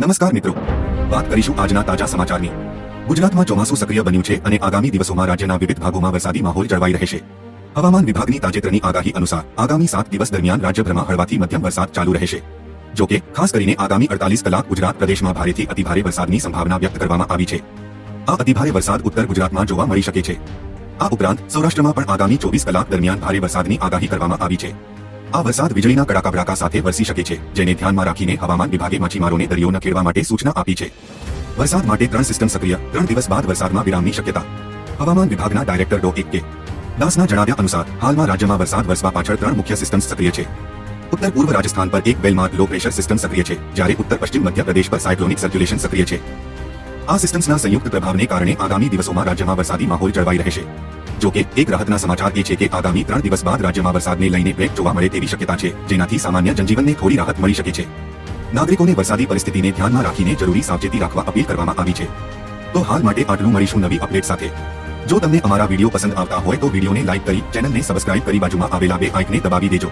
નમસ્કાર મિત્રો, વાત કરીશું આજના તાજા સમાચારની। ગુજરાતમાં ચોમાસું સક્રિય બન્યું છે અને આગામી દિવસોમાં રાજ્યના વિવિધ ભાગોમાં વરસાદી માહોલ જળવાઈ રહેશે। હવામાન વિભાગની તાજેતરની આગાહી અનુસાર આગામી 7 દિવસ દરમિયાન રાજ્યભરમાં હળવાથી મધ્યમ વરસાદ ચાલુ રહેશે। જો કે ખાસ કરીને આગામી 48 કલાક ગુજરાત પ્રદેશમાં ભારેથી અતિભારે વરસાદની સંભાવના વ્યક્ત કરવામાં આવી છે। આ અતિભારે વરસાદ ઉત્તર ગુજરાતમાં જોવા મળી શકે છે। આ ઉપરાંત સૌરાષ્ટ્રમાં પણ આગામી 24 કલાક દરમિયાન ભારે વરસાદની આગાહી કરવામાં આવી છે। આ વરસાદ વીજળીના કડાકા ભડાકા સાથે વરસી શકે છે, જેને ધ્યાનમાં રાખીને હવામાન વિભાગે માછીમારોને દરિયો ન ખેડવા માટે સૂચના આપી છે। વરસાદ માટે 3 સિસ્ટમ સક્રિય, 3 દિવસ બાદ વરસાદમાં વિરામની શક્યતા। હવામાન વિભાગના ડાયરેક્ટર ડો. કે. દાસના જણાવ્યા અનુસાર હાલમાં રાજ્યમાં વરસાદ વરસવા પાછળ 3 મુખ્ય સિસ્ટમ સક્રિય છે। ઉત્તર પૂર્વ રાજસ્થાન પર એક વેલમાર્ક લો પ્રેશર સિસ્ટમ સક્રિય છે, જ્યારે ઉત્તર પશ્ચિમ મધ્ય પ્રદેશ પર સાયક્લોનિક સર્ક્યુલેશન સક્રિય છે। આ સિસ્ટમ્સના સંયુક્ત પ્રભાવને કારણે આગામી દિવસોમાં રાજ્યમાં વરસાદી માહોલ જળવાઈ રહેશે। જો કે એક રાહતના સમાચાર એ છે કે આગામી 3 દિવસ બાદ રાજ્યમાં વરસાદને લઈને બ્રેક જોવા મળે તેવી શક્યતા છે, જેનાથી સામાન્ય જનજીવનને થોડી રાહત મળી શકે છે। નાગરિકોને વરસાદી પરિસ્થિતિને ધ્યાનમાં રાખીને જરૂરી સાવચેતી રાખવા અપીલ કરવામાં આવી છે। તો હાલ માટે આટલું, મળીશું નવી અપડેટ સાથે। જો તમને અમારા વિડીયો પસંદ આવતા હોય તો વિડીયોને લાઇક કરી ચેનલને સબસ્ક્રાઇબ કરી બાજુમાં આવેલા બે આઇકને દબાવી દેજો।